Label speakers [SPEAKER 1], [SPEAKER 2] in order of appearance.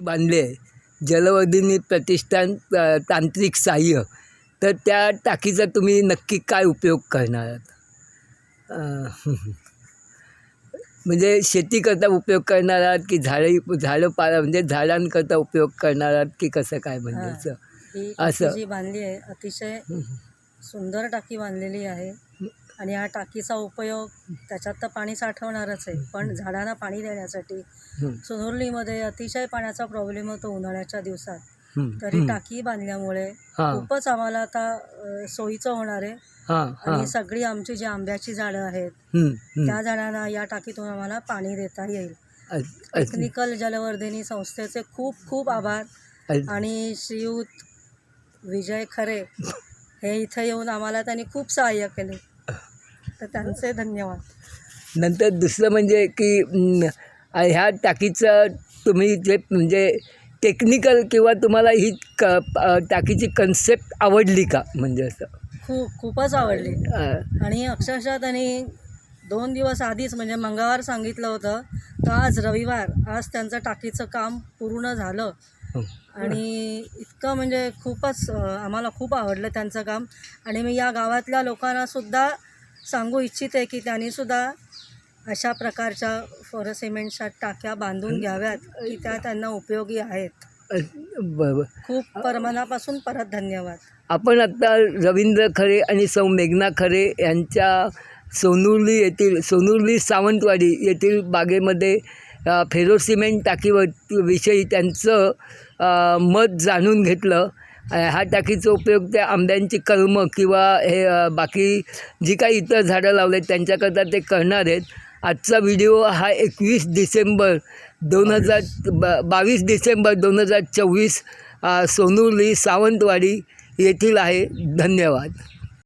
[SPEAKER 1] बांधली आहे जलवर्धिनी प्रतिष्ठान तांत्रिक सहाय्य, तर त्या टाकीचा तुम्ही नक्की काय उपयोग करणार आहात? म्हणजे शेतीकरता उपयोग करणार आहात की झाडं म्हणजे झाडांकरता उपयोग करणार आहात की कसं काय म्हणजे असं?
[SPEAKER 2] ही
[SPEAKER 1] असं.
[SPEAKER 2] टाकी जी बांधली आहे अतिशय सुंदर टाकी बांधलेली आहे आणि या टाकीचा उपयोग त्याच्यात तर पाणी साठवणारच आहे, पण झाडांना पाणी देण्यासाठी सोनुर्लीमध्ये अतिशय पाण्याचा प्रॉब्लेम होतो उन्हाळ्याच्या दिवसात. तरी टाकी बांधल्यामुळे खूपच आम्हाला आता सोयीचं होणार आहे. आणि सगळी आमची जी आंब्याची झाडं आहेत त्या झाडांना या टाकीतून आम्हाला पाणी देता येईल. टेक्निकल जलवर्धिनी संस्थेचे खूप खूप आभार. आणि श्रीयुत विजय खरे हे इथं येऊन आम्हाला त्यांनी खूप सहाय्य केले, तर त्यांचे धन्यवाद.
[SPEAKER 1] नंतर दुसरं म्हणजे की ह्या टाकीचं तुम्ही जे म्हणजे टेक्निकल किंवा तुम्हाला ही टाकीची कन्सेप्ट आवडली का? म्हणजे असं
[SPEAKER 2] खूपच आवडली. आणि अक्षरशः त्यांनी 2 दिवस आधीच म्हणजे मंगळवार सांगितलं होतं, तर आज रविवार, आज त्यांचं टाकीचं काम पूर्ण झालं. आणि इतकं म्हणजे खूपच आम्हाला खूप आवडलं त्यांचं काम. आणि मी या गावातल्या लोकांनासुद्धा सांगू इच्छिते की त्यांनीसुद्धा अशा प्रकारच्या फोरसिमेंटच्या टाक्या बांधून घ्याव्यात की त्या त्यांना उपयोगी आहेत.
[SPEAKER 1] बरोबर.
[SPEAKER 2] खूप मनापासून परत धन्यवाद.
[SPEAKER 1] आपण आत्ता रवींद्र खरे आणि सौ मेघना खरे यांच्या सोनुर्ली सावंतवाडी येथील बागेमध्ये फेरोसिमेंट टाकीविषयी त्यांचं मत जाणून घेतलं. ह्या टाकीचा उपयोग त्या आंब्यांची कलमं किंवा हे बाकी जी काही इतर झाडं लावले त्यांच्याकरता ते करणार आहेत. आजचा व्हिडिओ हा 22 डिसेंबर 2024 सोनुर्ली सावंतवाडी येथील आहे. धन्यवाद.